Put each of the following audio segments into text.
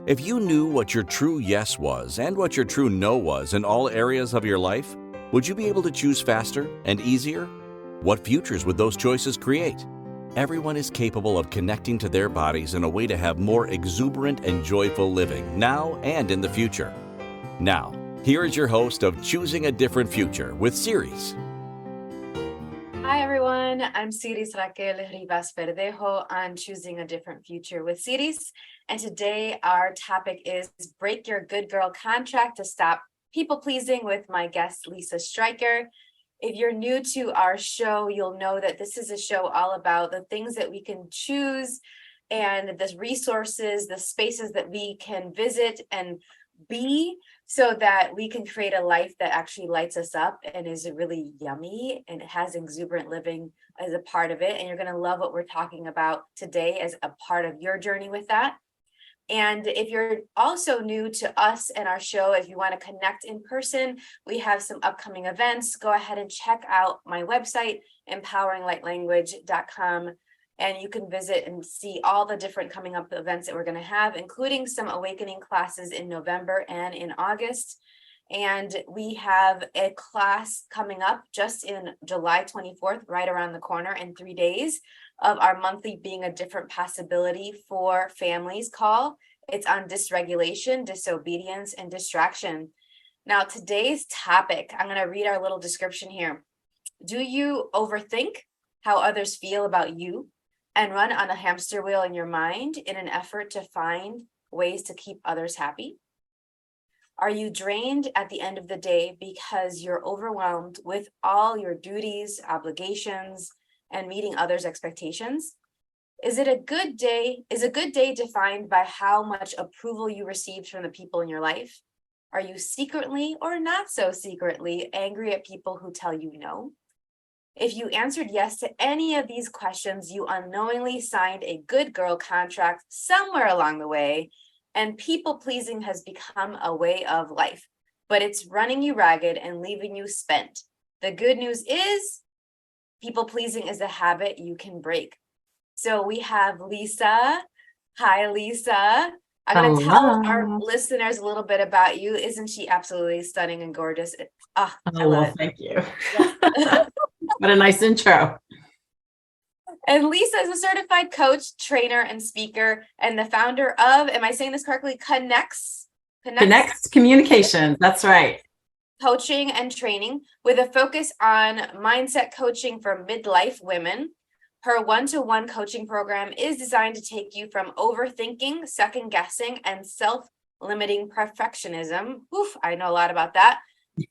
If you knew what your true yes was and what your true no was in all areas of your life, would you be able to choose faster and easier? What futures would those choices create? Everyone is capable of connecting to their bodies in a way to have more exuberant and joyful living now and in the future. Now, here is your host of Choosing a Different Future with Siris. Hi everyone, I'm Siris Raquel Rivas Verdejo on Choosing a Different Future with Siris. And today our topic is Break Your Good Girl Contract to Stop People Pleasing with my guest, Lisa Stryker. If you're new to our show, you'll know that this is a show all about the things that we can choose and the resources, the spaces that we can visit and be so that we can create a life that actually lights us up and is really yummy and it has exuberant living as a part of it. And you're going to love what we're talking about today as a part of your journey with that. And if you're also new to us and our show, if you want to connect in person, we have some upcoming events. Go ahead and check out my website, empoweringlightlanguage.com. And you can visit and see all the different coming up events that we're going to have, including some awakening classes in November and in August. And we have a class coming up just in July 24th, right around the corner in 3 days of our monthly Being a Different Possibility for Families call. It's on dysregulation, disobedience, and distraction. Now, today's topic, I'm going to read our little description here. Do you overthink how others feel about you and run on a hamster wheel in your mind in an effort to find ways to keep others happy? Are you drained at the end of the day because you're overwhelmed with all your duties, obligations, and meeting others' expectations? Is a good day defined by how much approval you received from the people in your life? Are you secretly or not so secretly angry at people who tell you no? If you answered yes to any of these questions, you unknowingly signed a good girl contract somewhere along the way, and people pleasing has become a way of life, but it's running you ragged and leaving you spent. The good news is people pleasing is a habit you can break. So we have Lisa. Hi, Lisa. I'm going to tell our listeners a little bit about you. Isn't she absolutely stunning and gorgeous? I love it. Thank you. What a nice intro. And Lisa is a certified coach, trainer, and speaker, and the founder of, am I saying this correctly? Connects Communications. That's right. Coaching and training with a focus on mindset coaching for midlife women. Her one-to-one coaching program is designed to take you from overthinking, second guessing, and self-limiting perfectionism. Oof, I know a lot about that.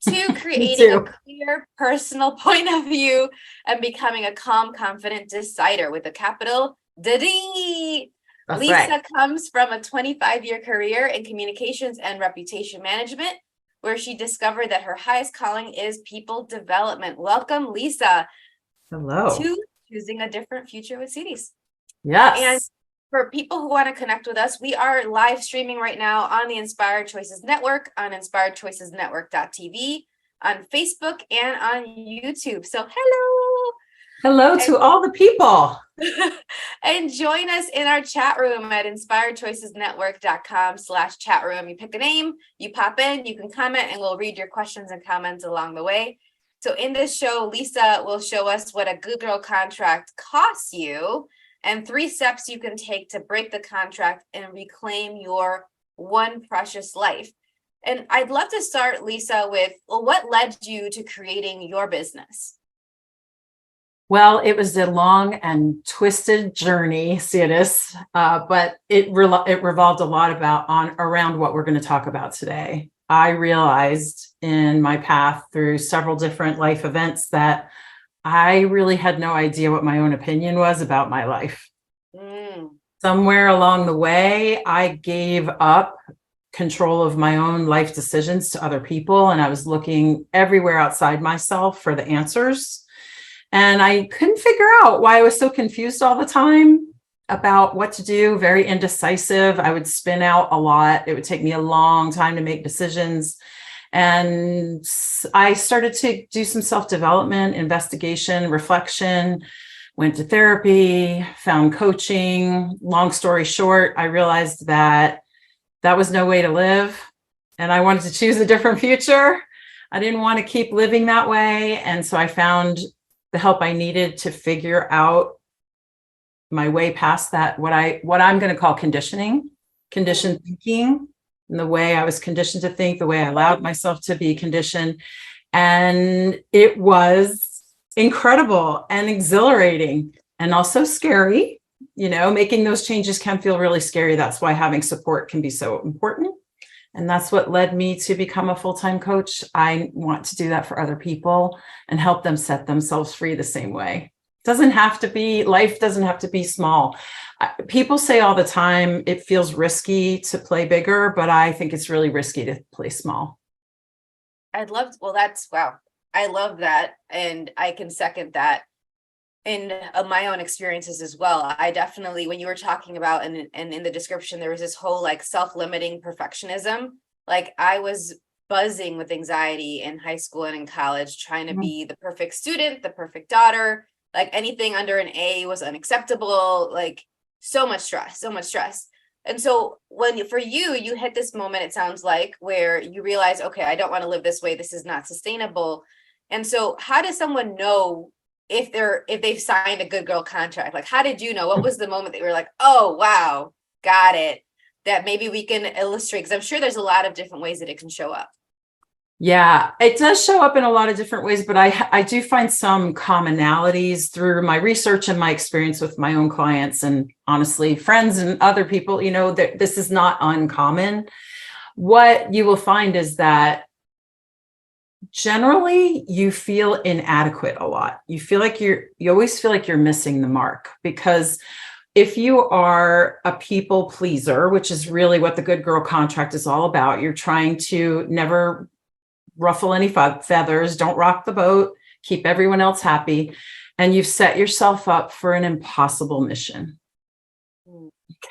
To creating a clear personal point of view and becoming a calm, confident decider with a capital D. Lisa comes from a 25-year career in communications and reputation management, where she discovered that her highest calling is people development. Welcome, Lisa. Hello. To Choosing a Different Future with Siris. Yes. And for people who want to connect with us, we are live streaming right now on the Inspired Choices Network, on inspiredchoicesnetwork.tv, on Facebook, and on YouTube. So hello to all the people. And join us in our chat room at inspiredchoicesnetwork.com/chat room. You pick a name, you pop in, you can comment, and we'll read your questions and comments along the way. So in this show, Lisa will show us what a good girl contract costs you and 3 steps you can take to break the contract and reclaim your one precious life. And I'd love to start, Lisa, with, what led you to creating your business? Well, it was a long and twisted journey, Siris, but it revolved a lot around what we're going to talk about today. I realized in my path through several different life events that I really had no idea what my own opinion was about my life. Somewhere along the way, I gave up control of my own life decisions to other people, and I was looking everywhere outside myself for the answers. And I couldn't figure out why I was so confused all the time about what to do, very indecisive. I would spin out a lot. It would take me a long time to make decisions. And I started to do some self-development, investigation, reflection, went to therapy, found coaching. Long story short, I realized that that was no way to live. And I wanted to choose a different future. I didn't want to keep living that way. And so I found the help I needed to figure out my way past that, what I'm going to call conditioned thinking, and the way I was conditioned to think, the way I allowed myself to be conditioned. And it was incredible and exhilarating and also scary. Making those changes can feel really scary. That's why having support can be so important. And that's what led me to become a full-time coach. I want to do that for other people and help them set themselves free the same way. Life doesn't have to be small. People say all the time, it feels risky to play bigger, but I think it's really risky to play small. Wow. I love that. And I can second that in my own experiences as well. I definitely, when you were talking about, and in the description, there was this whole like self-limiting perfectionism. Like I was buzzing with anxiety in high school and in college, trying to be the perfect student, the perfect daughter, like anything under an A was unacceptable, like so much stress. And so for you hit this moment, it sounds like, where you realize, okay, I don't want to live this way. This is not sustainable. And so how does someone know if they've signed a good girl contract? Like, how did you know? What was the moment that you were like, oh, wow, got it, that maybe we can illustrate? Because I'm sure there's a lot of different ways that it can show up. Yeah, it does show up in a lot of different ways, but I do find some commonalities through my research and my experience with my own clients and honestly, friends and other people, that this is not uncommon. What you will find is that generally you feel inadequate a lot. You always feel like you're missing the mark, because if you are a people pleaser, which is really what the good girl contract is all about, you're trying to never ruffle any feathers, don't rock the boat, keep everyone else happy, and you've set yourself up for an impossible mission.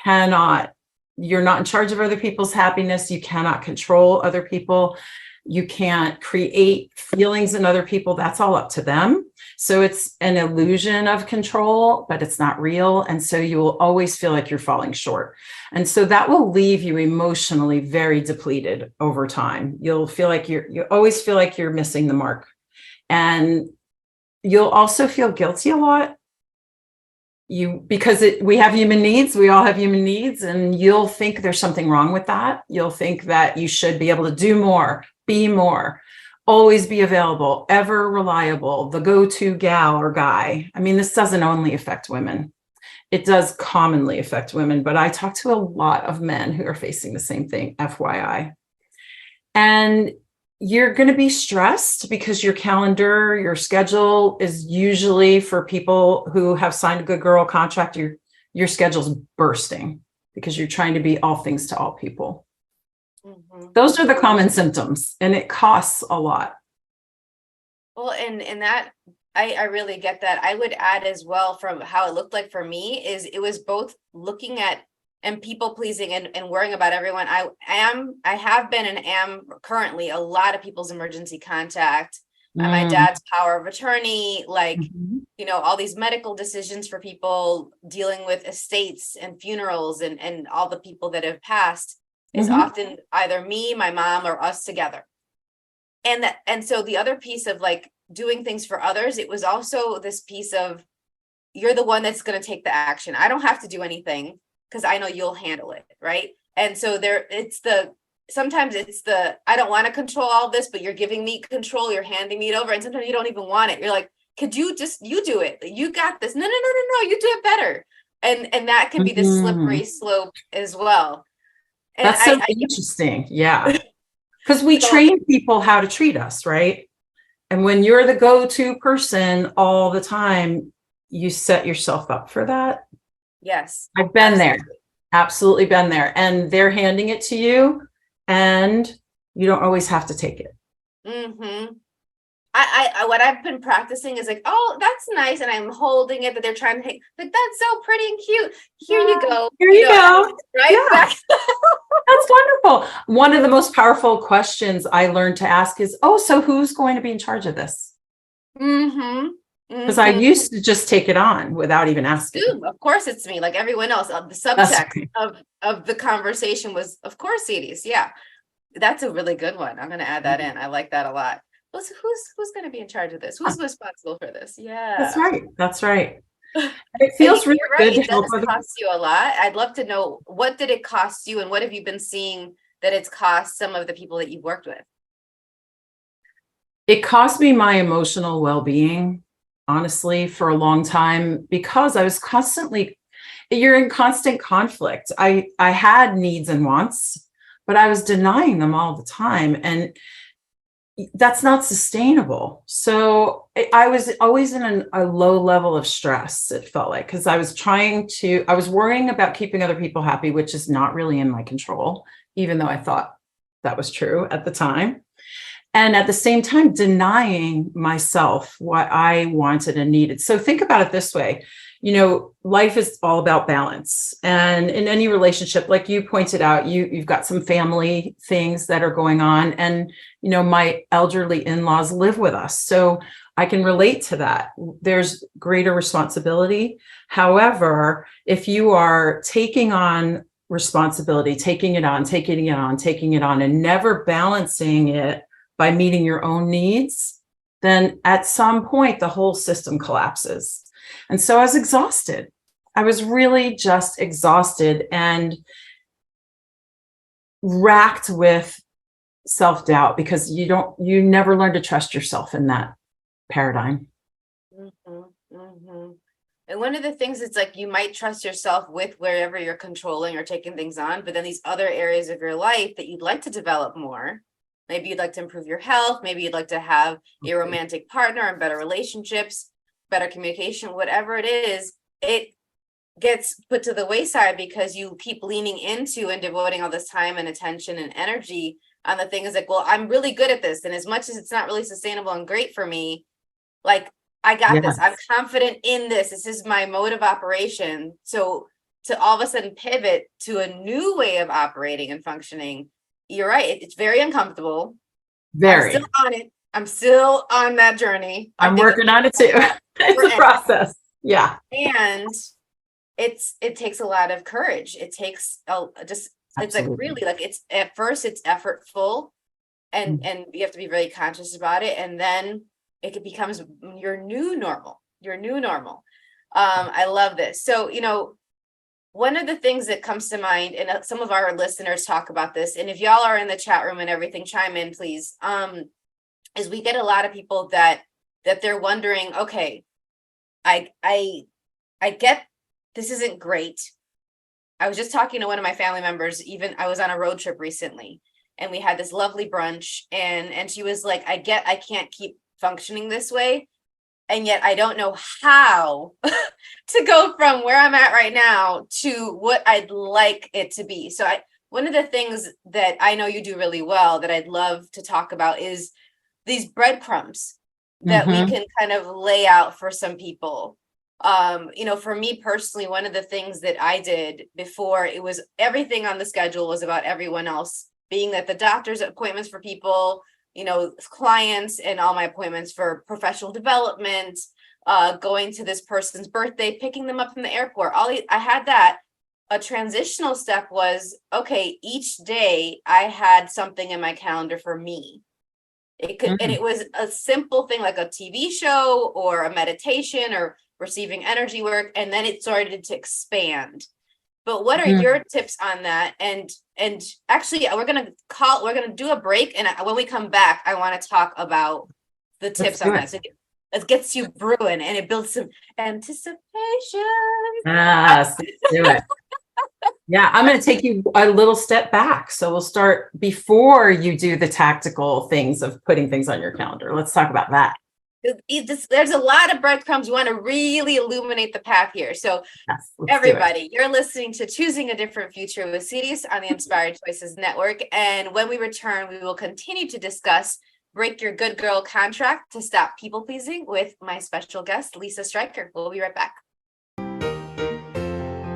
You're not in charge of other people's happiness. You cannot control other people. You can't create feelings in other people. That's all up to them. So it's an illusion of control, but it's not real. And so you will always feel like you're falling short. And so that will leave you emotionally very depleted over time. You'll feel like you always feel like you're missing the mark. And you'll also feel guilty a lot. Because we have human needs, we all have human needs, and you'll think there's something wrong with that. You'll think that you should be able to do more, be more, always be available, ever reliable, the go-to gal or guy. I mean, this doesn't only affect women. It does commonly affect women, but I talk to a lot of men who are facing the same thing, FYI. And you're going to be stressed because your calendar, your schedule is usually, for people who have signed a good girl contract, your schedule's bursting because you're trying to be all things to all people. Mm-hmm. Those are the common symptoms, and it costs a lot. Well, and that I really get that. I would add as well, from how it looked like for me, is it was both looking at and people pleasing and worrying about everyone. I have been and am currently a lot of people's emergency contact. My dad's power of attorney, like, all these medical decisions for people, dealing with estates and funerals and all the people that have passed is often either me, my mom, or us together. And so the other piece of like doing things for others, it was also this piece of, you're the one that's going to take the action. I don't have to do anything, because I know you'll handle it, right? And so sometimes it's I don't want to control all this, but you're giving me control, you're handing me it over, and sometimes you don't even want it. You're like, could you do it? You got this. No, you do it better. And that can be the slippery slope as well. And that's so interesting. Yeah. Because we train people how to treat us, right? And when you're the go-to person all the time, you set yourself up for that. Yes. I've been there. Absolutely been there. And they're handing it to you, and you don't always have to take it. Mm-hmm. I what I've been practicing is like, oh, that's nice. And I'm holding it, but they're trying to take, like, that's so pretty and cute. Here you go. Here you go. Right back. That's wonderful. One of the most powerful questions I learned to ask is, oh, so who's going to be in charge of this? Mm-hmm. Because I used to just take it on without even asking. Of course it's me, like everyone else. The subtext of the conversation was, of course, Siris. Yeah, that's a really good one. I'm going to add that in. I like that a lot. Who's going to be in charge of this? Who's responsible for this? Yeah, that's right. That's right. It feels really good to help others. It does cost you a lot. I'd love to know, what did it cost you, and what have you been seeing that it's cost some of the people that you've worked with? It cost me my emotional well-being, honestly, for a long time, because I was you're in constant conflict. I had needs and wants, but I was denying them all the time. And that's not sustainable. So I was always in a low level of stress, it felt like, because I was worrying about keeping other people happy, which is not really in my control, even though I thought that was true at the time. And at the same time, denying myself what I wanted and needed. So think about it this way. Life is all about balance. And in any relationship, like you pointed out, you've got some family things that are going on. And, my elderly in-laws live with us. So I can relate to that. There's greater responsibility. However, if you are taking on responsibility, taking it on, and never balancing it by meeting your own needs, then at some point, the whole system collapses. And so I was exhausted. I was really just exhausted and racked with self-doubt, because you never learn to trust yourself in that paradigm. And one of the things, it's like, you might trust yourself with wherever you're controlling or taking things on, but then these other areas of your life that you'd like to develop more. Maybe you'd like to improve your health. Maybe you'd like to have a romantic partner and better relationships, better communication, whatever it is, it gets put to the wayside because you keep leaning into and devoting all this time and attention and energy on the things like, well, I'm really good at this. And as much as it's not really sustainable and great for me, like, I got this, I'm confident in this. This is my mode of operation. So to all of a sudden pivot to a new way of operating and functioning, you're right. It's very uncomfortable. Very. I'm still on it. I'm still on that journey. I'm working on it too. It's a process. Yeah. And it takes a lot of courage. It takes it's like, really, like, it's at first it's effortful and you have to be very conscious about it. And then it becomes your new normal. I love this. So, one of the things that comes to mind, and some of our listeners talk about this, and if y'all are in the chat room and everything, chime in, please, is we get a lot of people that they're wondering, okay, I get this isn't great. I was just talking to one of my family members, I was on a road trip recently, and we had this lovely brunch, and she was like, I can't keep functioning this way. And yet I don't know how to go from where I'm at right now to what I'd like it to be. So one of the things that I know you do really well that I'd love to talk about is these breadcrumbs that we can kind of lay out for some people. For me personally, one of the things that I did before, it was everything on the schedule was about everyone else, being that the doctor's appointments for people, clients, and all my appointments for professional development, going to this person's birthday, picking them up from the airport. I had that. A transitional step was, okay, each day I had something in my calendar for me. And it was a simple thing like a TV show or a meditation or receiving energy work. And then it started to expand. But what are your tips on that? And actually, we're going to do a break. And when we come back, I want to talk about the tips on that. So it gets you brewing and it builds some anticipation. Yes, let's do it. Yeah, I'm going to take you a little step back. So we'll start before you do the tactical things of putting things on your calendar. Let's talk about that. There's a lot of breadcrumbs. You want to really illuminate the path here. So yes, everybody, you're listening to Choosing a Different Future with Siris on the Inspired Choices Network. And when we return, we will continue to discuss Break Your Good Girl Contract to Stop People Pleasing with my special guest, Lisa Stryker. We'll be right back.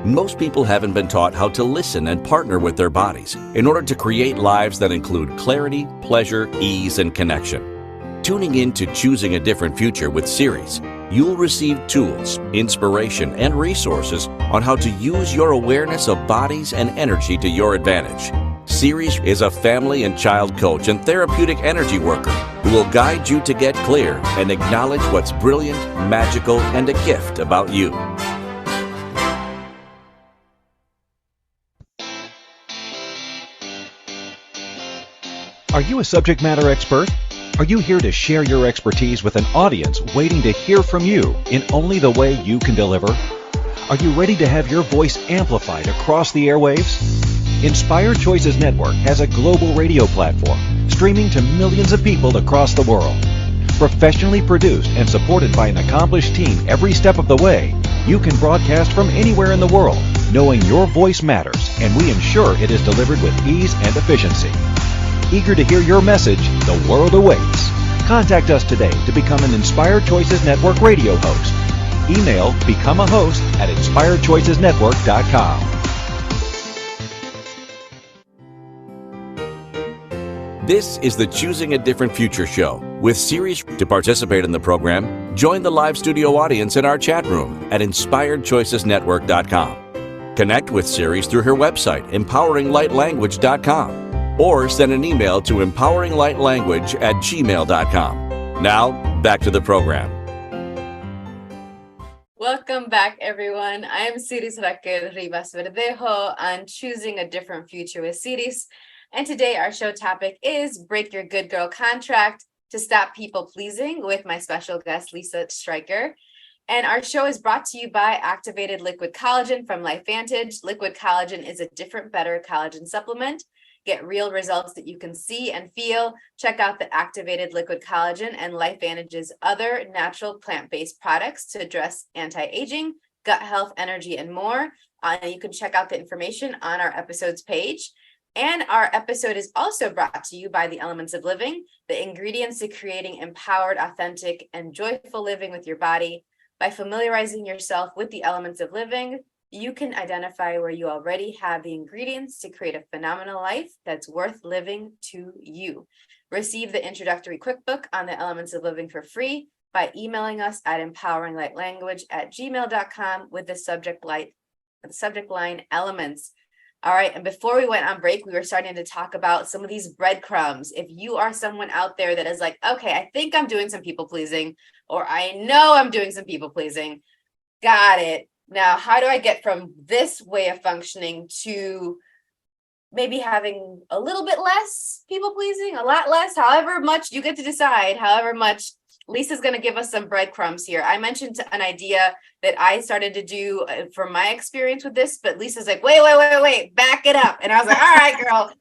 Most people haven't been taught how to listen and partner with their bodies in order to create lives that include clarity, pleasure, ease, and connection. Tuning in to Choosing a Different Future with Siris you'll receive tools, inspiration, and resources on how to use your awareness of bodies and energy to your advantage. Siris is a family and child coach and therapeutic energy worker who will guide you to get clear and acknowledge what's brilliant, magical, and a gift about you. Are you a subject matter expert? Are you here to share your expertise with an audience waiting to hear from you in only the way you can deliver? Are you ready to have your voice amplified across the airwaves? Inspired Choices Network has a global radio platform streaming to millions of people across the world. Professionally produced and supported by an accomplished team every step of the way, you can broadcast from anywhere in the world, knowing your voice matters, and we ensure it is delivered with ease and efficiency. Eager to hear your message, the world awaits. Contact us today to become an Inspired Choices Network radio host. Email become a host at inspiredchoicesnetwork.com. This is the Choosing a Different Future show with Siris. To participate in the program, join the live studio audience in our chat room at inspiredchoicesnetwork.com. Connect with Siris through her website, empoweringlightlanguage.com. or send an email to empoweringlightlanguage@gmail.com. Now, back to the program. Welcome back, everyone. I am Siris Raquel Rivas Verdejo on Choosing a Different Future with Siris. And today our show topic is Break Your Good Girl Contract to Stop People Pleasing with my special guest, Lisa Stryker. And our show is brought to you by Activated Liquid Collagen from LifeVantage. Liquid Collagen is a different, better collagen supplement. Get real results that you can see and feel. Check out the Activated Liquid Collagen and LifeVantage's other natural plant-based products to address anti-aging, gut health, energy, and more. You can check out the information on our episodes page. And our episode is also brought to you by the Elements of Living, the ingredients to creating empowered, authentic, and joyful living with your body. By familiarizing yourself with the Elements of Living, you can identify where you already have the ingredients to create a phenomenal life that's worth living to you. Receive the introductory quickbook on the Elements of Living for free by emailing us at empoweringlightlanguage@gmail.com with the subject line elements. All right, and before we went on break, we were starting to talk about some of these breadcrumbs. If you are someone out there that is like, okay, I think I'm doing some people pleasing, or I know I'm doing some people pleasing, got it. Now, how do I get from this way of functioning to maybe having a little bit less people pleasing, a lot less, however much you get to decide, however much. Lisa's going to give us some breadcrumbs here. I mentioned an idea that I started to do from my experience with this, but Lisa's like, wait, back it up. And I was like, all right, girl,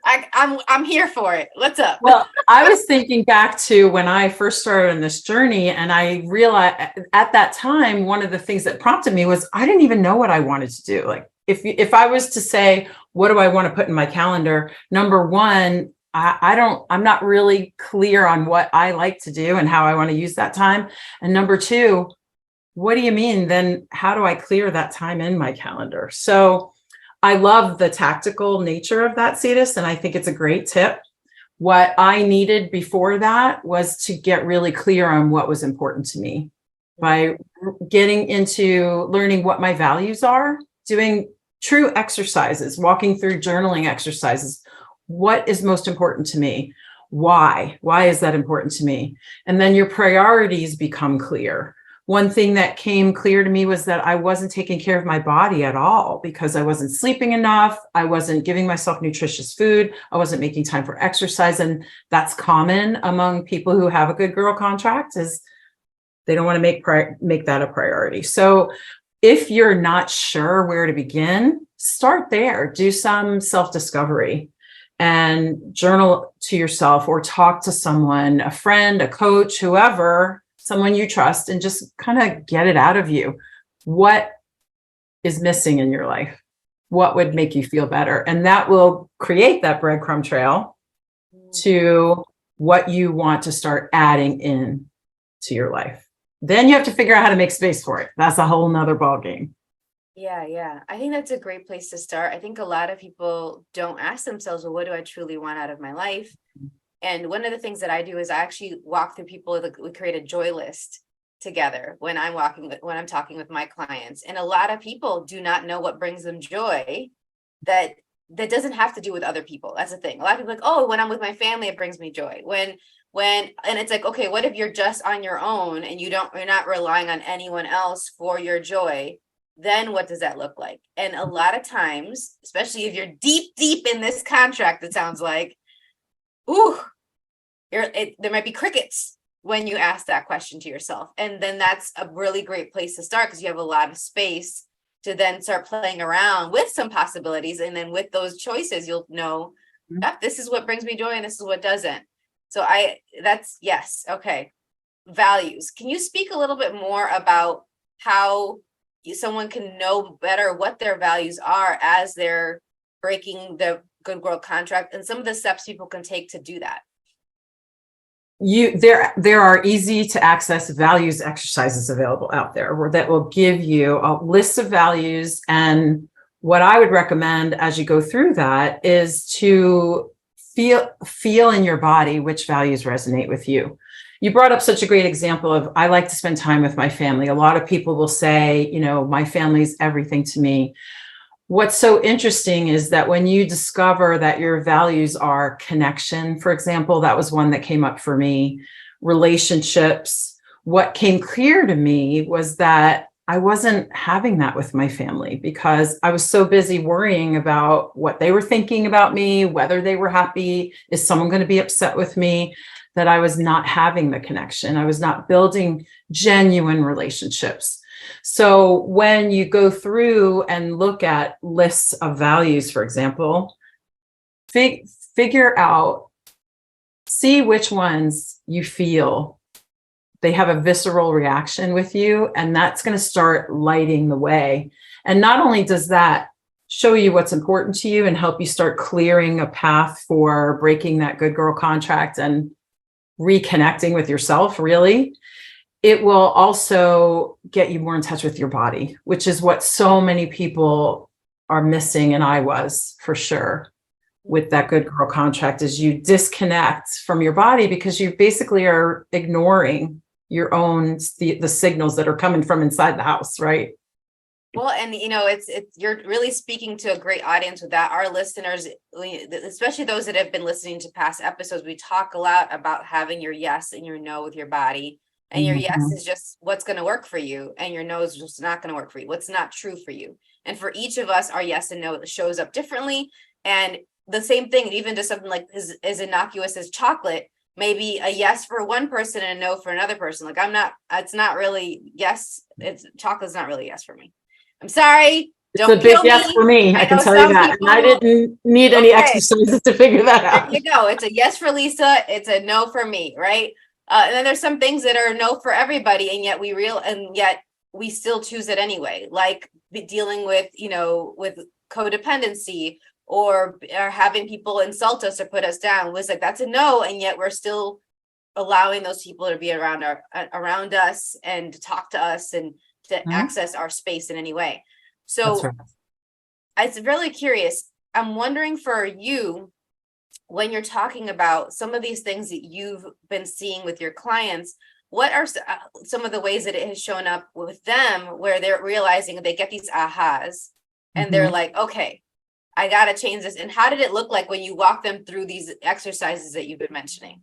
I'm here for it. What's up? Well, I was thinking back to when I first started on this journey, and I realized at that time, one of the things that prompted me was I didn't even know what I wanted to do. Like if I was to say, what do I want to put in my calendar? Number one, I'm not really clear on what I like to do and how I want to use that time. And number two, what do you mean? Then how do I clear that time in my calendar? So I love the tactical nature of that, Siris, and I think it's a great tip. What I needed before that was to get really clear on what was important to me by getting into learning what my values are, doing true exercises, walking through journaling exercises. What is most important to me? Why? Why is that important to me? And then your priorities become clear. One thing that came clear to me was that I wasn't taking care of my body at all because I wasn't sleeping enough. I wasn't giving myself nutritious food. I wasn't making time for exercise. And that's common among people who have a good girl contract, is they don't want to make that a priority. So if you're not sure where to begin, start there. Do some self-discovery and journal to yourself or talk to someone, a friend, a coach, whoever, someone you trust, and just kind of get it out of you. What is missing in your life? What would make you feel better? And that will create that breadcrumb trail to what you want to start adding in to your life. Then you have to figure out how to make space for it. That's a whole nother ballgame. Yeah. I think that's a great place to start. I think a lot of people don't ask themselves, well, what do I truly want out of my life? And one of the things that I do is I actually walk through people, we create a joy list. together when I'm talking with my clients. And a lot of people do not know what brings them joy that doesn't have to do with other people. That's the thing. A lot of people are like, oh, when I'm with my family, it brings me joy. And it's like, okay, what if you're just on your own and you're not relying on anyone else for your joy? Then what does that look like? And a lot of times, especially if you're deep in this contract, it sounds like, there might be crickets when you ask that question to yourself. And then that's a really great place to start, because you have a lot of space to then start playing around with some possibilities. And then with those choices, you'll know, this is what brings me joy and this is what doesn't. So yes. Okay. Values. Can you speak a little bit more about how someone can know better what their values are as they're breaking the good girl contract, and some of the steps people can take to do that? There are easy to access values exercises available out there that will give you a list of values. And what I would recommend as you go through that is to feel in your body which values resonate with you. You brought up such a great example of, I like to spend time with my family. A lot of people will say, my family's everything to me. What's so interesting is that when you discover that your values are connection, for example, that was one that came up for me, relationships, what came clear to me was that I wasn't having that with my family because I was so busy worrying about what they were thinking about me, whether they were happy, is someone going to be upset with me, that I was not having the connection. I was not building genuine relationships. So when you go through and look at lists of values, for example, figure out, see which ones you feel they have a visceral reaction with you, and that's going to start lighting the way. And not only does that show you what's important to you and help you start clearing a path for breaking that good girl contract and reconnecting with yourself, really, it will also get you more in touch with your body, which is what so many people are missing. And I was, for sure, with that good girl contract, is you disconnect from your body because you basically are ignoring your own, the signals that are coming from inside the house, right? Well, and it's you're really speaking to a great audience with that. Our listeners, especially those that have been listening to past episodes, we talk a lot about having your yes and your no with your body. And your yes is just what's going to work for you, and your no is just not going to work for you, what's not true for you. And for each of us, our yes and no shows up differently. And the same thing, even just something like as innocuous as chocolate, maybe a yes for one person and a no for another person. Like it's not really yes. Chocolate's not really yes for me. I'm sorry. Don't it's a big yes for me. I can tell you that. And I didn't need any exercises to figure that out. There you go. It's a yes for Lisa. It's a no for me, right? And then there's some things that are no for everybody, and yet we still choose it anyway. Like dealing with, with codependency or having people insult us or put us down, was like, that's a no, and yet we're still allowing those people to be around us and to talk to us and to access our space in any way. So I was really curious. I'm wondering for you, when you're talking about some of these things that you've been seeing with your clients, what are some of the ways that it has shown up with them where they're realizing they get these ahas and they're like, okay, I got to change this? And how did it look like when you walk them through these exercises that you've been mentioning?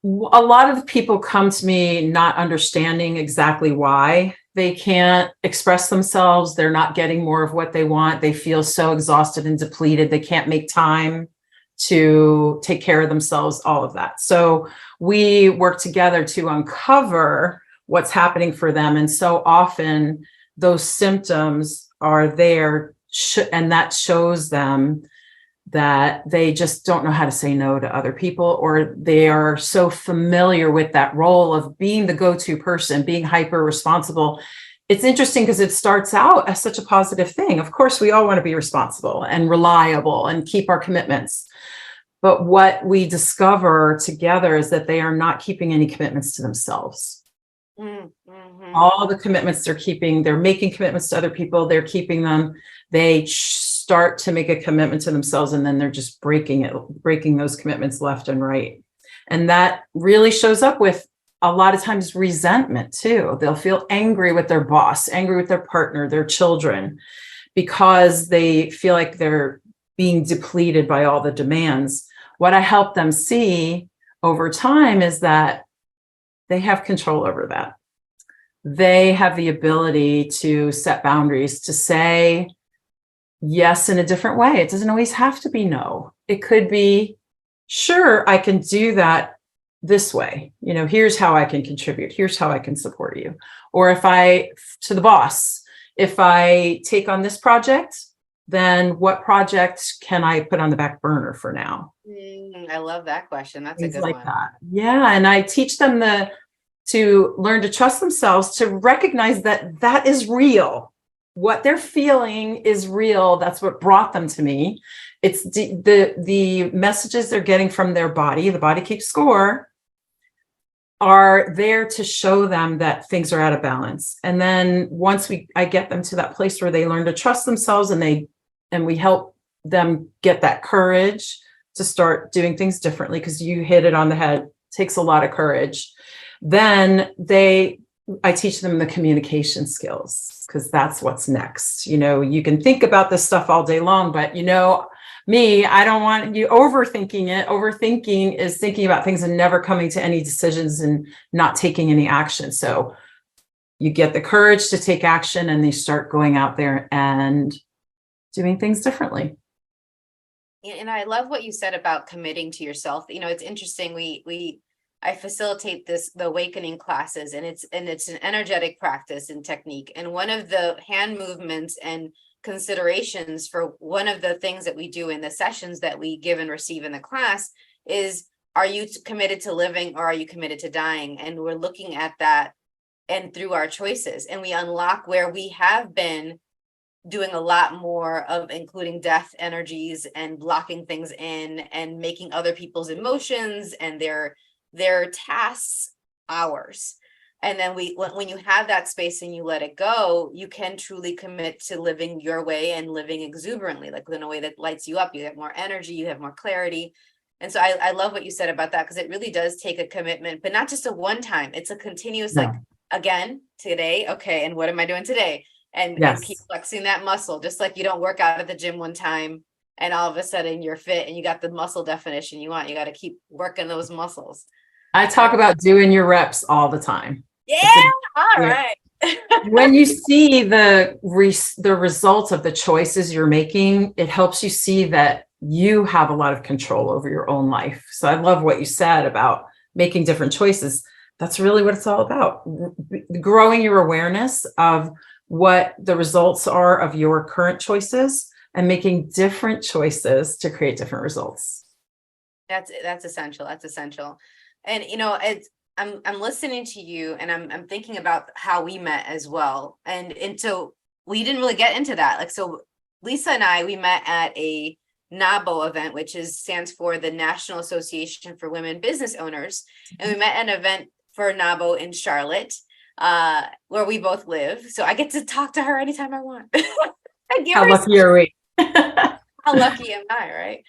A lot of people come to me not understanding exactly why they can't express themselves. They're not getting more of what they want. They feel so exhausted and depleted. They can't make time to take care of themselves, all of that. So we work together to uncover what's happening for them. And so often those symptoms are there, and that shows them that they just don't know how to say no to other people, or they are so familiar with that role of being the go-to person, being hyper responsible. It's interesting because it starts out as such a positive thing. Of course, we all want to be responsible and reliable and keep our commitments. But what we discover together is that they are not keeping any commitments to themselves. All the commitments they're keeping, they're making commitments to other people, they're keeping them. They start to make a commitment to themselves, and then they're just breaking those commitments left and right. And that really shows up with a lot of times resentment too. They'll feel angry with their boss, angry with their partner, their children, because they feel like they're being depleted by all the demands. What I help them see over time is that they have control over that. They have the ability to set boundaries, to say yes in a different way. It doesn't always have to be no. It could be, sure, I can do that this way. Here's how I can contribute. Here's how I can support you. Or to the boss, if I take on this project, then what project can I put on the back burner for now? I love that question. That's Things a good like one. that. Yeah. And I teach them to learn to trust themselves, to recognize that that is real. What they're feeling is real. That's what brought them to me. It's the messages they're getting from their body. The body keeps score, are there to show them that things are out of balance. And then once I get them to that place where they learn to trust themselves, and we help them get that courage to start doing things differently, because you hit it on the head. It takes a lot of courage. Then I teach them the communication skills, because that's what's next. You can think about this stuff all day long, but me, I don't want you overthinking it. Overthinking is thinking about things and never coming to any decisions and not taking any action. So you get the courage to take action, and they start going out there and doing things differently. And I love what you said about committing to yourself. It's interesting. I facilitate the awakening classes, and it's an energetic practice and technique. And one of the hand movements and considerations for one of the things that we do in the sessions that we give and receive in the class is, are you committed to living, or are you committed to dying? And we're looking at that, and through our choices, and we unlock where we have been doing a lot more of including death energies and blocking things in and making other people's emotions and their tasks ours. And then when you have that space and you let it go, you can truly commit to living your way and living exuberantly, like in a way that lights you up. You have more energy, you have more clarity. And so I love what you said about that, because it really does take a commitment, but not just a one time. It's a continuous, like, again, today. Okay. And what am I doing today? And keep flexing that muscle. Just like you don't work out at the gym one time and all of a sudden you're fit and you got the muscle definition you want. You got to keep working those muscles. I talk about doing your reps all the time. Yeah. All right. When you see the results of the choices you're making, it helps you see that you have a lot of control over your own life. So I love what you said about making different choices. That's really what it's all about. Growing your awareness of what the results are of your current choices and making different choices to create different results. That's essential. That's essential. And, I'm listening to you, and I'm thinking about how we met as well. And so we didn't really get into that. Like, so Lisa and I, we met at a NABO event, which stands for the National Association for Women Business Owners. And we met at an event for NABO in Charlotte, where we both live. So I get to talk to her anytime I want. How lucky are we? How lucky am I,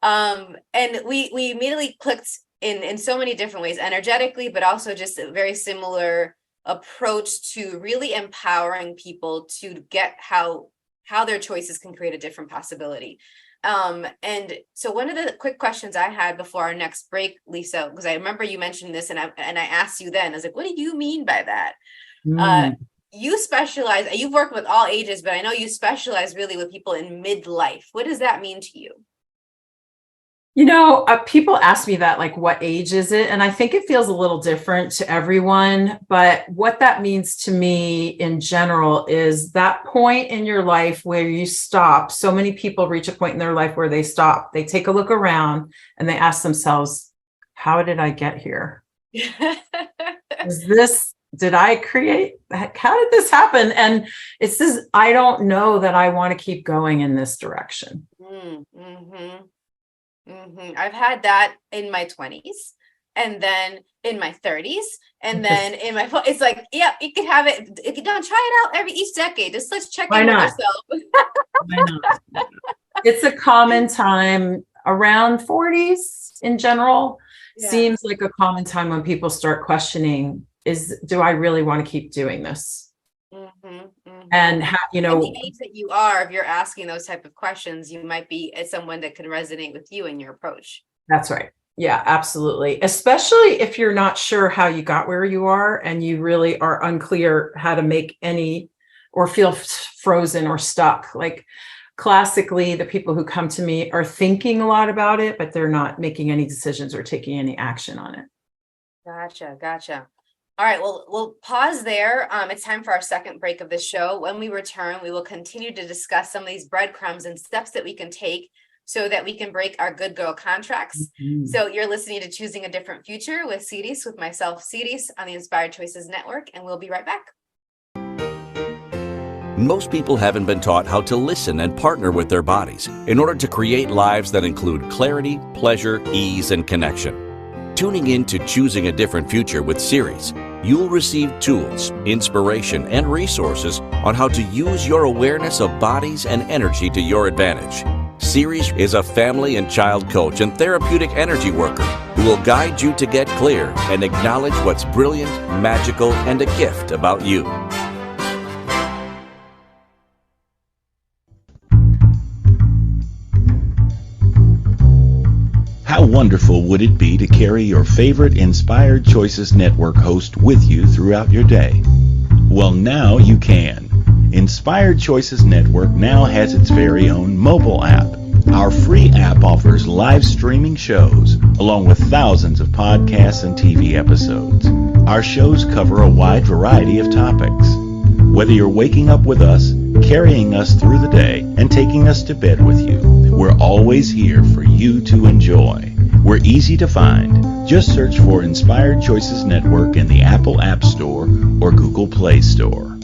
right? And we immediately clicked in so many different ways, energetically, but also just a very similar approach to really empowering people to get how their choices can create a different possibility. And so one of the quick questions I had before our next break, Lisa, because I remember you mentioned this, and I asked you then, I was like, what do you mean by that? You specialize, you've worked with all ages, but I know you specialize really with people in midlife. What does that mean to you? People ask me that, like, what age is it? And I think it feels a little different to everyone. But what that means to me in general is that point in your life where you stop. So many people reach a point in their life where they stop. They take a look around and they ask themselves, how did I get here? Did I create? How did this happen? And it says, I don't know that I want to keep going in this direction. I've had that in my 20s, and then in my 30s, and then in my, it's like, yeah, you could have it. If you don't try it out each decade, just let's check in with yourself. Why not? It's a common time around 40s in general seems like a common time when people start questioning do I really want to keep doing this? And how, At the age that you are, if you're asking those type of questions, you might be as someone that can resonate with you in your approach. That's right. Yeah, absolutely. Especially if you're not sure how you got where you are and you really are unclear how to make any or feel frozen or stuck. Like classically, the people who come to me are thinking a lot about it, but they're not making any decisions or taking any action on it. Gotcha. All right, well, we'll pause there. It's time for our second break of the show. When we return, we will continue to discuss some of these breadcrumbs and steps that we can take so that we can break our good girl contracts. So you're listening to Choosing a Different Future with Siris, with myself, Siris, on the Inspired Choices Network, and we'll be right back. Most people haven't been taught how to listen and partner with their bodies in order to create lives that include clarity, pleasure, ease, and connection. Tuning in to Choosing a Different Future with Siris, you'll receive tools, inspiration, and resources on how to use your awareness of bodies and energy to your advantage. Siris is a family and child coach and therapeutic energy worker who will guide you to get clear and acknowledge what's brilliant, magical, and a gift about you. How wonderful would it be to carry your favorite Inspired Choices Network host with you throughout your day? Well, now you can. Inspired Choices Network now has its very own mobile app. Our free app offers live streaming shows, along with thousands of podcasts and TV episodes. Our shows cover a wide variety of topics. Whether you're waking up with us, carrying us through the day, and taking us to bed with you, we're always here for you to enjoy. We're easy to find. Just search for Inspired Choices Network in the Apple App Store or Google Play Store.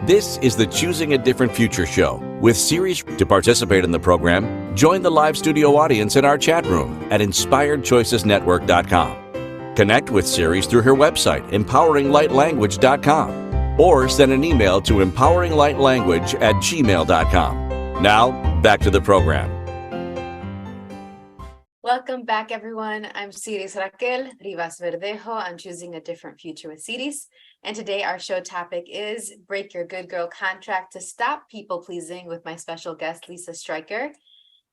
This is the Choosing a Different Future show with Siris. To participate in the program, join the live studio audience in our chat room at inspiredchoicesnetwork.com. Connect with Siris through her website, empoweringlightlanguage.com, or send an email to empoweringlightlanguage@gmail.com. Now, back to the program. Welcome back, everyone. I'm Siris Raquel Rivas Verdejo. I'm Choosing a Different Future with Siris. And today our show topic is Break Your Good Girl Contract to Stop People Pleasing with my special guest, Lisa Stryker.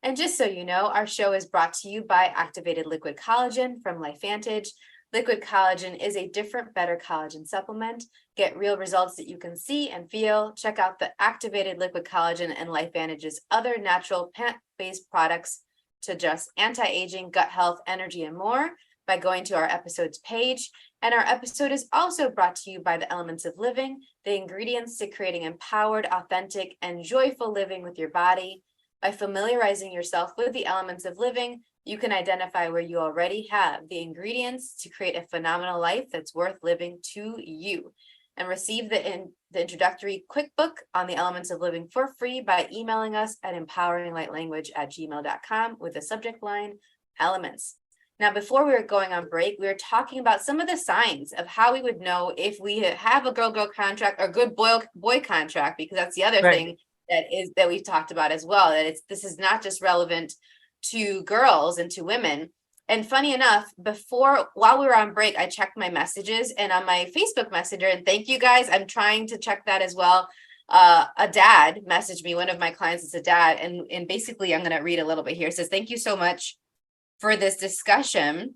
And just so you know, our show is brought to you by Activated Liquid Collagen from LifeVantage. Liquid collagen is a different, better collagen supplement. Get real results that you can see and feel. Check out the Activated Liquid Collagen and LifeVantage's other natural plant-based products to address anti-aging, gut health, energy, and more by going to our episodes page. And our episode is also brought to you by the Elements of Living, the ingredients to creating empowered, authentic, and joyful living with your body. By familiarizing yourself with the Elements of Living, you can identify where you already have the ingredients to create a phenomenal life that's worth living to you. And receive the introductory quick book on the Elements of Living for free by emailing us at empoweringlightlanguage@gmail.com with the subject line Elements. Now, before we were going on break, we were talking about some of the signs of how we would know if we have a girl contract or good boy contract, because that's the other thing that we've talked about as well, that this is not just relevant to girls and to women. And funny enough, while we were on break, I checked my messages, and on my Facebook Messenger, and thank you guys, I'm trying to check that as well. A dad messaged me, one of my clients is a dad, and basically I'm going to read a little bit here. It says, "Thank you so much for this discussion.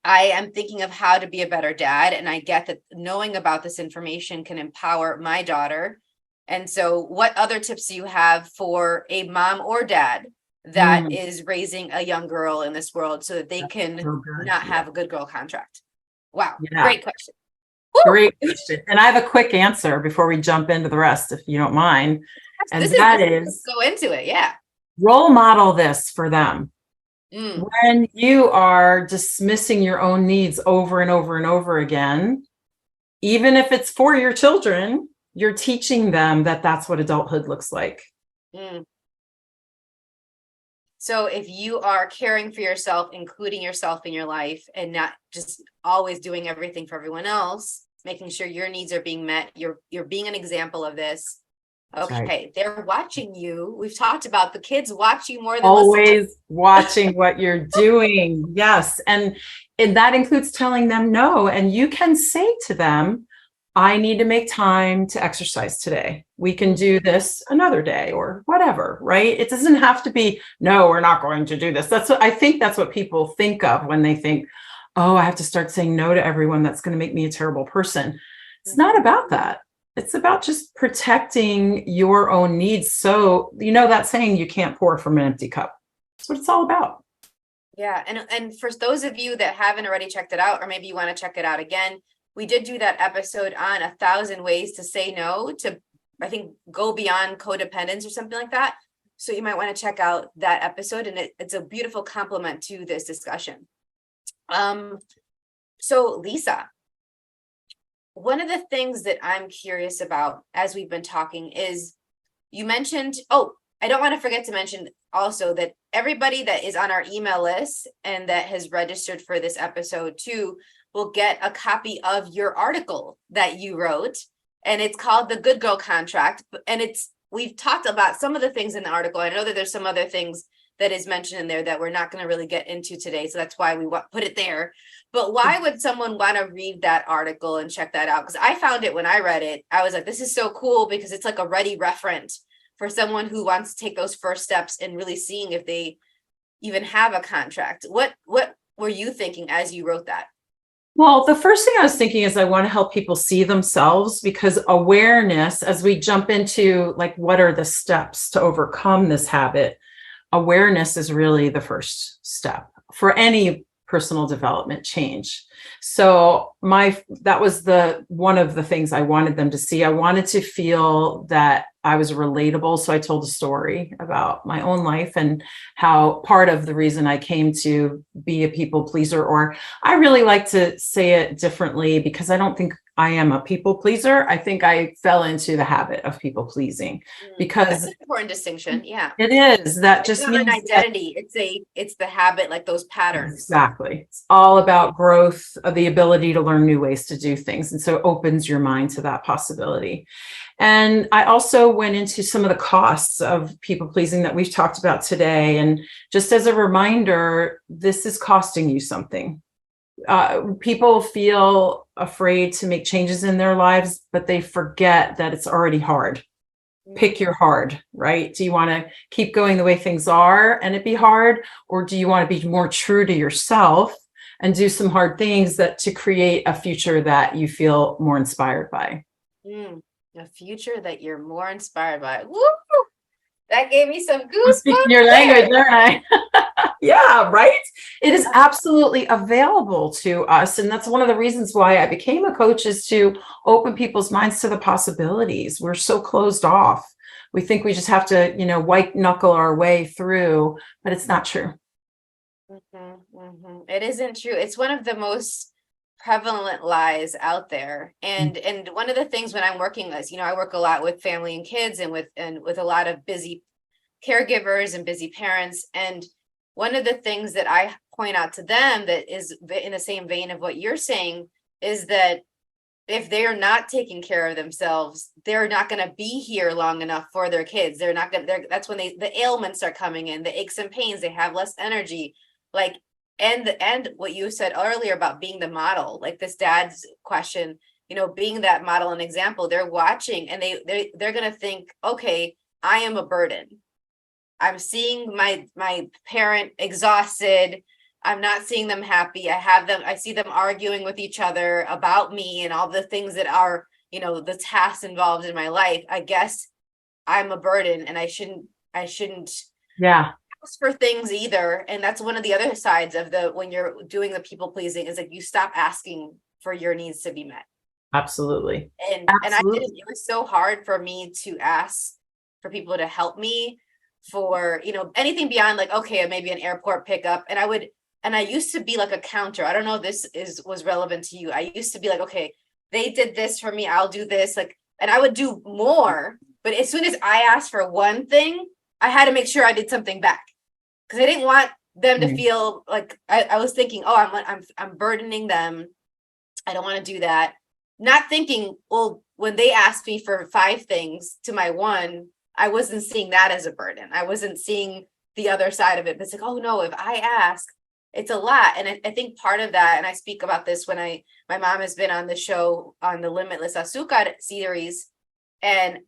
I am thinking of how to be a better dad, and I get that knowing about this information can empower my daughter. And so what other tips do you have for a mom or dad that is raising a young girl in this world so that they can not have a good girl contract?" Wow. Yeah. Great question. Woo! Great question. And I have a quick answer before we jump into the rest, if you don't mind. And that is, let's go into it. Yeah. Role model this for them. When you are dismissing your own needs over and over and over again, even if it's for your children, you're teaching them that that's what adulthood looks like. So if you are caring for yourself, including yourself in your life, and not just always doing everything for everyone else, making sure your needs are being met, you're being an example of this. right. Okay, they're watching you. We've talked about the kids watch you more than Always watching what you're doing. Yes. And that includes telling them no. And you can say to them, I need to make time to exercise today. We can do this another day or whatever, right? It doesn't have to be, no, we're not going to do this. I think that's what people think of when they think, oh, I have to start saying no to everyone. That's going to make me a terrible person. It's not about that. It's about just protecting your own needs. So, that saying, you can't pour from an empty cup. That's what it's all about. Yeah. And for those of you that haven't already checked it out, or maybe you want to check it out again, we did do that episode on 1,000 ways to say no to, I think, go beyond codependence or something like that. So you might want to check out that episode, and it's a beautiful complement to this discussion. So Lisa, one of the things that I'm curious about as we've been talking is you mentioned, I don't want to forget to mention also that everybody that is on our email list and that has registered for this episode too will get a copy of your article that you wrote, and it's called The Good Girl Contract. And we've talked about some of the things in the article. I know that there's some other things that is mentioned in there that we're not going to really get into today. So that's why we put it there. But why would someone want to read that article and check that out? Because I found it when I read it, I was like, this is so cool, because it's like a ready reference for someone who wants to take those first steps and really seeing if they even have a contract. What were you thinking as you wrote that? Well, the first thing I was thinking is I want to help people see themselves, because awareness, as we jump into like, what are the steps to overcome this habit? Awareness is really the first step for any personal development change. So that was one of the things I wanted them to see. I wanted to feel that I was relatable. So I told a story about my own life and how part of the reason I came to be a people pleaser, or I really like to say it differently, because I don't think I am a people pleaser. I think I fell into the habit of people pleasing, because that's an important distinction. Yeah, it is. That it's just not means an identity. It's the habit, like those patterns. Exactly. It's all about growth, of the ability to learn new ways to do things. And so it opens your mind to that possibility. And I also went into some of the costs of people pleasing that we've talked about today. And just as a reminder, this is costing you something. People feel afraid to make changes in their lives, but they forget that it's already hard. Pick your hard, right? Do you want to keep going the way things are and it be hard? Or do you want to be more true to yourself and do some hard things to create a future that you feel more inspired by? A future that you're more inspired by. Woo! That gave me some goosebumps. I'm speaking your language, aren't I? Yeah, right? It is absolutely available to us. And that's one of the reasons why I became a coach, is to open people's minds to the possibilities. We're so closed off. We think we just have to, white knuckle our way through, but it's not true. It isn't true. It's one of the most prevalent lies out there. And one of the things when I'm working as, I work a lot with family and kids and with a lot of busy caregivers and busy parents. And one of the things that I point out to them that is in the same vein of what you're saying is that if they're not taking care of themselves, they're not going to be here long enough for their kids. They're not going to, that's when the ailments are coming in, the aches and pains, they have less energy. Like, and what you said earlier about being the model, like this dad's question, being that model and example, they're watching and they're going to think, okay, I am a burden. I'm seeing my parent exhausted. I'm not seeing them happy. I see them arguing with each other about me and all the things that are, the tasks involved in my life. I guess I'm a burden and I shouldn't ask for things either. And that's one of the other sides of when you're doing the people pleasing, is like you stop asking for your needs to be met. Absolutely. And I didn't, it was so hard for me to ask for people to help me for, anything beyond like, okay, maybe an airport pickup. And I used to be like a counter. I don't know if this was relevant to you. I used to be like, okay, they did this for me, I'll do this. Like, and I would do more. But as soon as I asked for one thing, I had to make sure I did something back, because I didn't want them to feel like I was thinking, oh, I'm burdening them. I don't want to do that. not thinking, well, when they asked me for 5 things to my 1, I wasn't seeing that as a burden. I wasn't seeing the other side of it. But it's like, oh no, if I ask, it's a lot. And I think part of that, and I speak about this when my mom has been on the show on the Limitless Azúcar series, and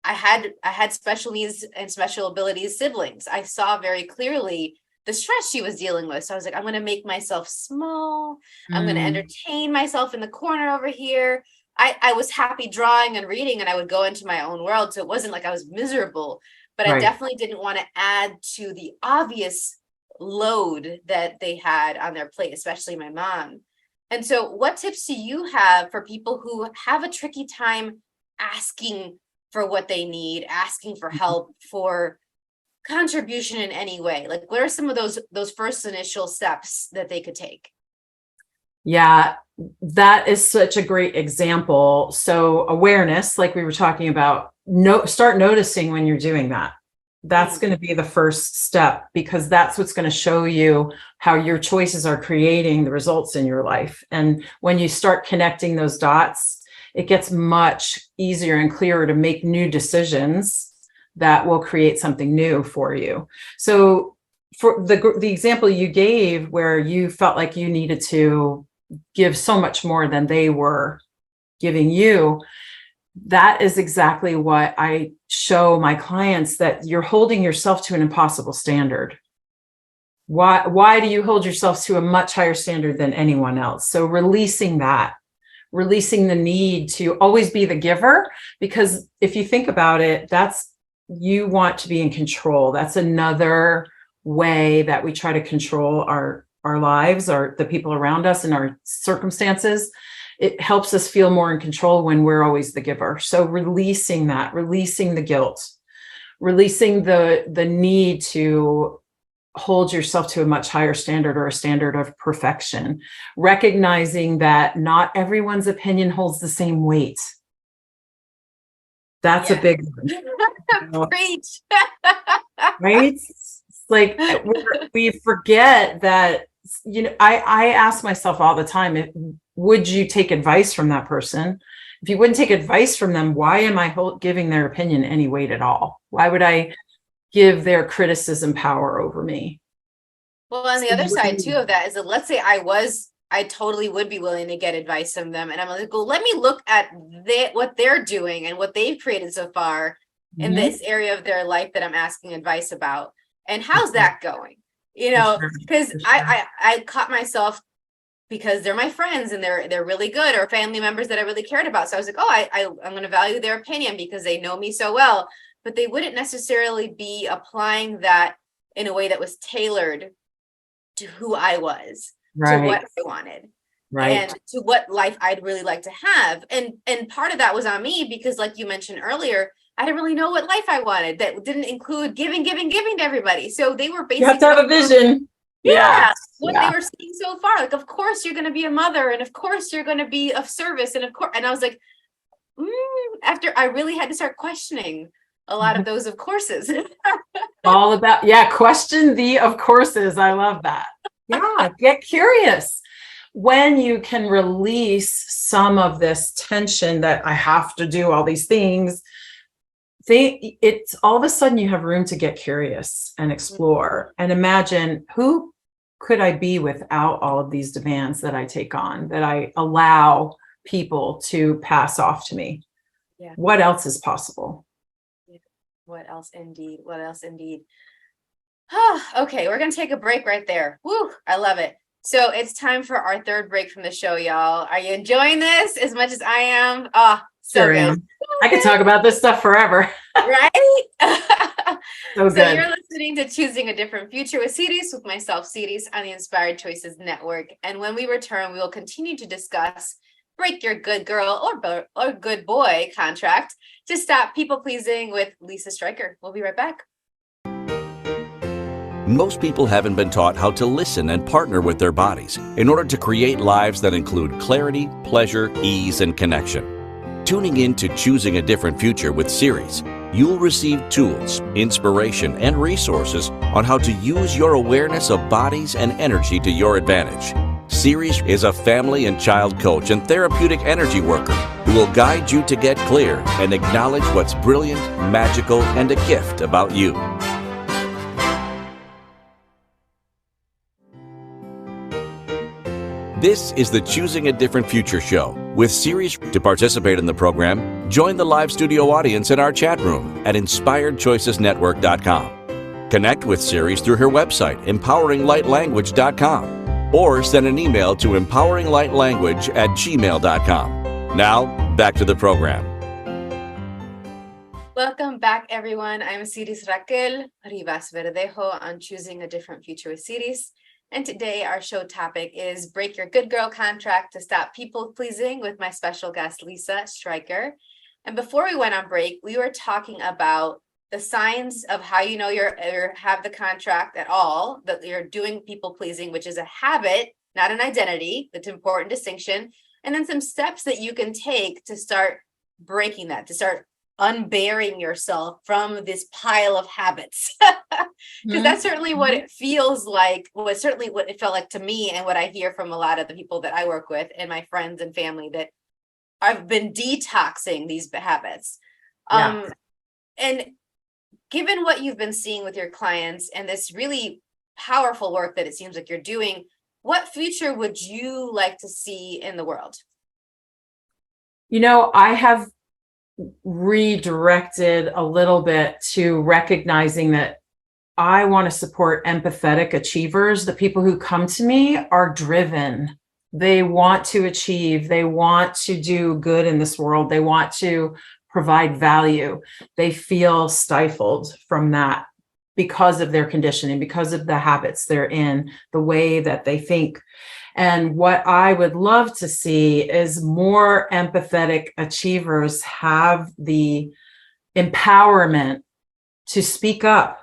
I had special needs and special abilities siblings. I saw very clearly the stress she was dealing with. So I was like, I'm going to make myself small. I'm going to entertain myself in the corner over here. I was happy drawing and reading, and I would go into my own world. So it wasn't like I was miserable, but I definitely didn't want to add to the obvious load that they had on their plate, especially my mom. And so what tips do you have for people who have a tricky time asking for what they need, asking for help, for contribution in any way? Like, what are some of those first initial steps that they could take? Yeah, that is such a great example. So awareness, like we were talking about, start noticing when you're doing that. That's going to be the first step, because that's what's going to show you how your choices are creating the results in your life. And when you start connecting those dots, it gets much easier and clearer to make new decisions that will create something new for you. So for the example you gave, where you felt like you needed to give so much more than they were giving you, that is exactly what I show my clients, that you're holding yourself to an impossible standard. Why do you hold yourself to a much higher standard than anyone else? So releasing the need to always be the giver, because if you think about it, you want to be in control. That's another way that we try to control our lives, or the people around us and our circumstances. It helps us feel more in control when we're always the giver. So releasing the guilt, releasing the need to hold yourself to a much higher standard, or a standard of perfection, recognizing that not everyone's opinion holds the same weight. That's a big one. Preach. Right? It's like we forget that, I ask myself all the time, would you take advice from that person? If you wouldn't take advice from them, why am I giving their opinion any weight at all? Why would I give their criticism power over me? Well, on the other side too of that is that, let's say I totally would be willing to get advice from them, and I'm like, well, let me look at what they're doing and what they've created so far in this area of their life that I'm asking advice about, and how's that going? Because I caught myself, because they're my friends and they're really good, or family members that I really cared about. So I was like, I'm going to value their opinion because they know me so well, but they wouldn't necessarily be applying that in a way that was tailored to who I was, to what I wanted, and to what life I'd really like to have. And part of that was on me, because like you mentioned earlier, I didn't really know what life I wanted. That didn't include giving to everybody. So they were basically, you have to have a vision. They were seeing so far, like, of course you're going to be a mother, and of course you're going to be of service, and of course, and I was like, after I really had to start questioning a lot of those of courses. All about, question the of courses. I love that. Yeah, get curious. When you can release some of this tension that I have to do all these things, it's all of a sudden you have room to get curious and explore and imagine, who could I be without all of these demands that I take on, that I allow people to pass off to me? Yeah. What else is possible? Yeah. What else indeed? Okay, we're going to take a break right there. Woo, I love it. So it's time for our third break from the show, y'all. Are you enjoying this as much as I am? So sure good. I could talk about this stuff forever. Right? So you're listening to Choosing a Different Future with Siris, with myself, Siris, on the Inspired Choices Network. And when we return, we will continue to discuss break your good girl or good boy contract to stop people pleasing with Lisa Stryker. We'll be right back. Most people haven't been taught how to listen and partner with their bodies in order to create lives that include clarity, pleasure, ease, and connection. Tuning in to Choosing a Different Future with Siris, you'll receive tools, inspiration, and resources on how to use your awareness of bodies and energy to your advantage. Siris is a family and child coach and therapeutic energy worker who will guide you to get clear and acknowledge what's brilliant, magical, and a gift about you. This is the Choosing a Different Future show with Siris. To participate in the program, join the live studio audience in our chat room at inspiredchoicesnetwork.com. Connect with Siris through her website, empoweringlightlanguage.com, or send an email to empoweringlightlanguage@gmail.com. Now, back to the program. Welcome back, everyone. I'm Siris Raquel Rivas Verdejo on Choosing a Different Future with Siris. And today our show topic is Break Your Good Girl Contract to Stop People Pleasing with my special guest, Lisa Stryker. And before we went on break, we were talking about the signs of how you know you have the contract at all, that you're doing people pleasing, which is a habit, not an identity. That's an important distinction. And then some steps that you can take to start breaking that, to start unbearing yourself from this pile of habits. Because that's certainly what it feels like, was certainly what it felt like to me, and what I hear from a lot of the people that I work with and my friends and family that I've been detoxing these habits. And given what you've been seeing with your clients and this really powerful work that it seems like you're doing, what future would you like to see in the world? You know, I have redirected a little bit to recognizing that I want to support empathetic achievers. The people who come to me are driven. They want to achieve. They want to do good in this world. They want to provide value. They feel stifled from that because of their conditioning, because of the habits they're in, the way that they think. And what I would love to see is more empathetic achievers have the empowerment to speak up,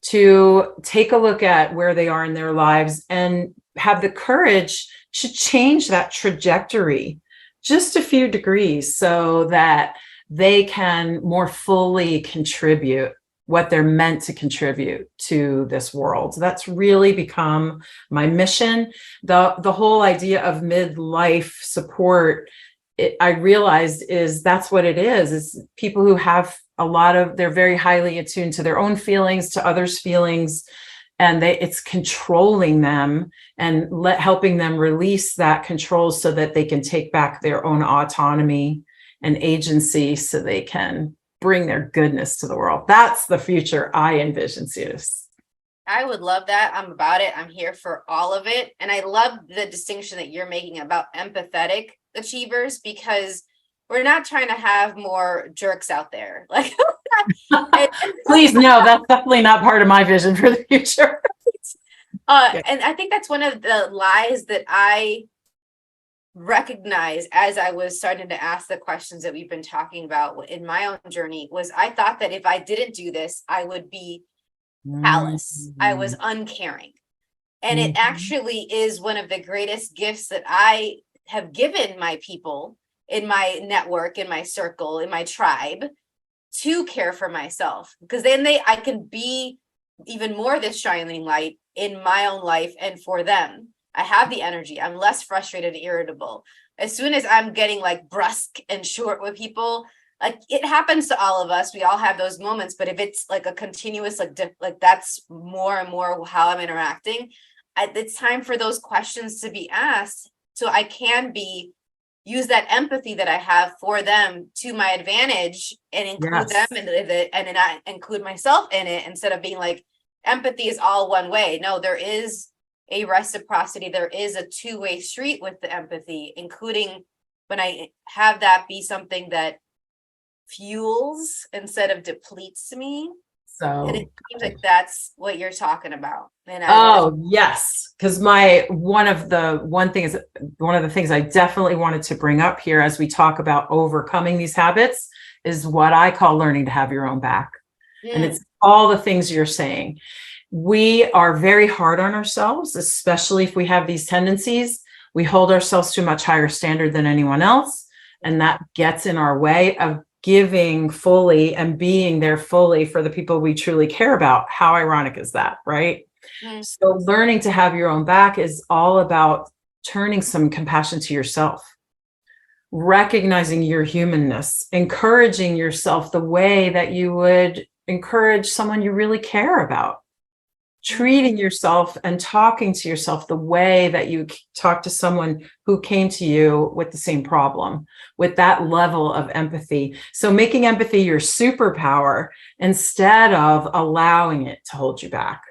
to take a look at where they are in their lives and have the courage to change that trajectory just a few degrees so that they can more fully contribute what they're meant to contribute to this world. So that's really become my mission. The whole idea of midlife support, I realized that's what it is people who have they're very highly attuned to their own feelings, to others' feelings, and it's controlling them and helping them release that control so that they can take back their own autonomy and agency so they can bring their goodness to the world. That's the future I envision, Siris. I would love that. I'm about it. I'm here for all of it. And I love the distinction that you're making about empathetic achievers, because we're not trying to have more jerks out there. Like, please, no, that's definitely not part of my vision for the future. And I think that's one of the lies that I recognize as I was starting to ask the questions that we've been talking about in my own journey, was I thought that if I didn't do this, I would be callous. I was uncaring. And it actually is one of the greatest gifts that I have given my people in my network, in my circle, in my tribe, to care for myself, because then I can be even more this shining light in my own life and for them. I have the energy. I'm less frustrated and irritable. As soon as I'm getting like brusque and short with people, like it happens to all of us. We all have those moments. But if it's like a continuous, like that's more and more how I'm interacting, it's time for those questions to be asked, so I can use that empathy that I have for them to my advantage and include them in it, and then I include myself in it, instead of being like empathy is all one way. No, there is a reciprocity. There is a two-way street with the empathy, including when I have that be something that fuels instead of depletes me. So, and it seems like that's what you're talking about. And yes, because one of the things I definitely wanted to bring up here as we talk about overcoming these habits is what I call learning to have your own back. And it's all the things you're saying. We are very hard on ourselves, especially if we have these tendencies. We hold ourselves to a much higher standard than anyone else, and that gets in our way of giving fully and being there fully for the people we truly care about. How ironic is that, right? So learning to have your own back is all about turning some compassion to yourself, recognizing your humanness, encouraging yourself the way that you would encourage someone you really care about, treating yourself and talking to yourself the way that you talk to someone who came to you with the same problem, with that level of empathy. So making empathy your superpower instead of allowing it to hold you back.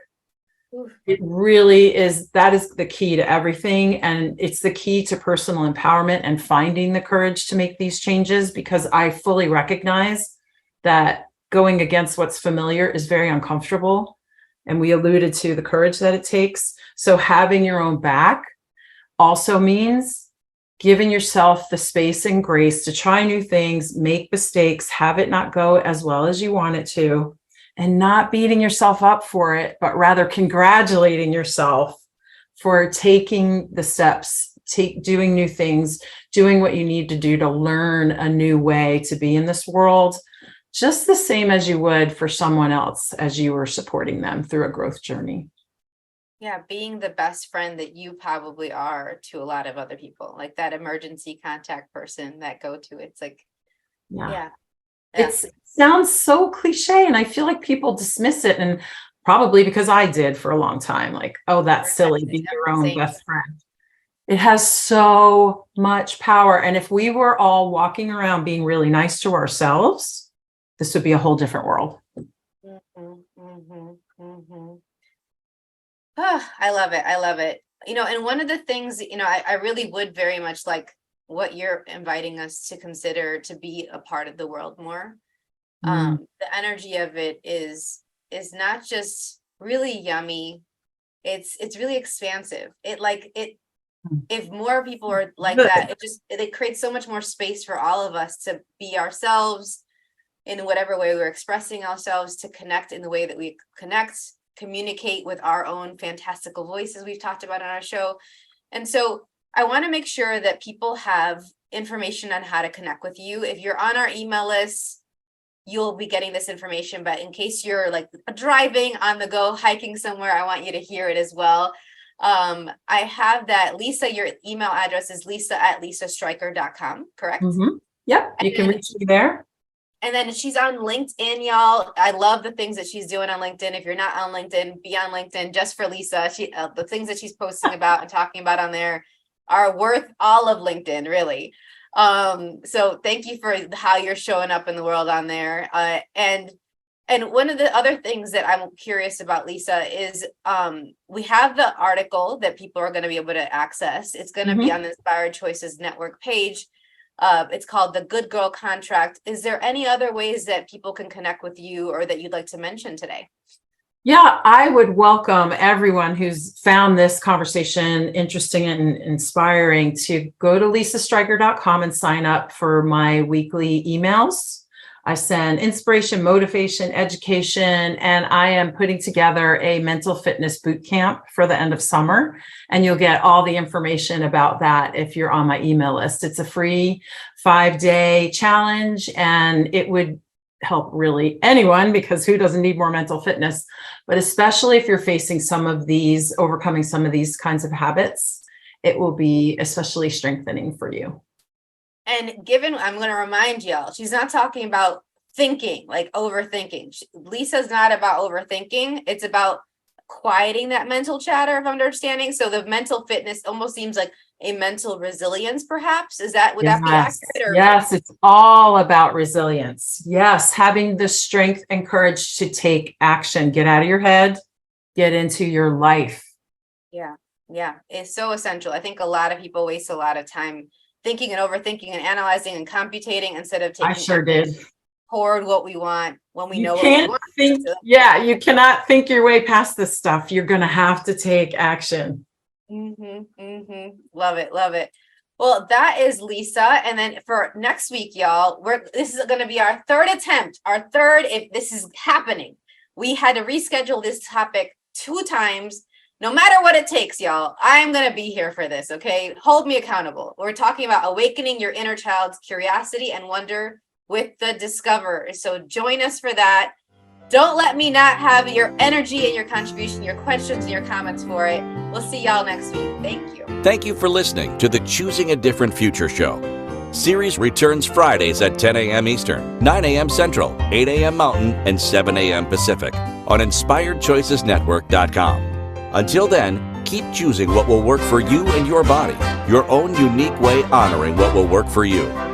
It really is. That is the key to everything. And it's the key to personal empowerment and finding the courage to make these changes, because I fully recognize that going against what's familiar is very uncomfortable. And we alluded to the courage that it takes. So having your own back also means giving yourself the space and grace to try new things, make mistakes, have it not go as well as you want it to, and not beating yourself up for it, but rather congratulating yourself for taking the steps, doing new things, doing what you need to do to learn a new way to be in this world, just the same as you would for someone else as you were supporting them through a growth journey. Yeah, being the best friend that you probably are to a lot of other people, like that emergency contact person that go to. It's like, yeah. It sounds so cliche, and I feel like people dismiss it, and probably because I did for a long time, like, oh, that's silly, be your own best friend. It has so much power. And if we were all walking around being really nice to ourselves, this would be a whole different world. I love it. I love it. And one of the things, I really would very much like what you're inviting us to consider to be a part of the world more. The energy of it is not just really yummy. It's really expansive. If more people are like that, it creates so much more space for all of us to be ourselves in whatever way we're expressing ourselves, to connect in the way that we connect, communicate with our own fantastical voices we've talked about on our show. And so I want to make sure that people have information on how to connect with you. If you're on our email list, you'll be getting this information. But in case you're like driving, on the go, hiking somewhere, I want you to hear it as well. I have that. Lisa, your email address is lisa@lisastryker.com, correct? Yep, you can reach me there. And then she's on LinkedIn, y'all. I love the things that she's doing on LinkedIn. If you're not on LinkedIn, be on LinkedIn just for Lisa. The things that she's posting about and talking about on there are worth all of LinkedIn, really. So thank you for how you're showing up in the world on there. And one of the other things that I'm curious about, Lisa, is we have the article that people are going to be able to access. It's going to be on the Inspired Choices Network page. It's called The Good Girl Contract. Is there any other ways that people can connect with you or that you'd like to mention today? Yeah, I would welcome everyone who's found this conversation interesting and inspiring to go to lisastryker.com and sign up for my weekly emails. I send inspiration, motivation, education, and I am putting together a mental fitness boot camp for the end of summer. And you'll get all the information about that if you're on my email list. It's a free 5-day challenge, and it would help really anyone, because who doesn't need more mental fitness? But especially if you're facing overcoming some of these kinds of habits, it will be especially strengthening for you. And I'm going to remind y'all, she's not talking about thinking, like overthinking. Lisa's not about overthinking. It's about quieting that mental chatter of understanding. So the mental fitness almost seems like a mental resilience, perhaps. Would that be accurate? Yes, it's all about resilience. Yes, having the strength and courage to take action, get out of your head, get into your life. Yeah, it's so essential. I think a lot of people waste a lot of time thinking and overthinking and analyzing and computing instead of taking. I sure did. Toward what we want when we know what we want. You cannot think your way past this stuff. You're going to have to take action. Love it. Well, that is Lisa. And then for next week, y'all, this is going to be our third attempt. If this is happening. We had to reschedule this topic 2 times. No matter what it takes, y'all, I'm going to be here for this, okay? Hold me accountable. We're talking about awakening your inner child's curiosity and wonder with the Discover. So join us for that. Don't let me not have your energy and your contribution, your questions and your comments for it. We'll see y'all next week. Thank you. Thank you for listening to the Choosing a Different Future show. Siris returns Fridays at 10 a.m. Eastern, 9 a.m. Central, 8 a.m. Mountain, and 7 a.m. Pacific on InspiredChoicesNetwork.com. Until then, keep choosing what will work for you and your body, your own unique way honoring what will work for you.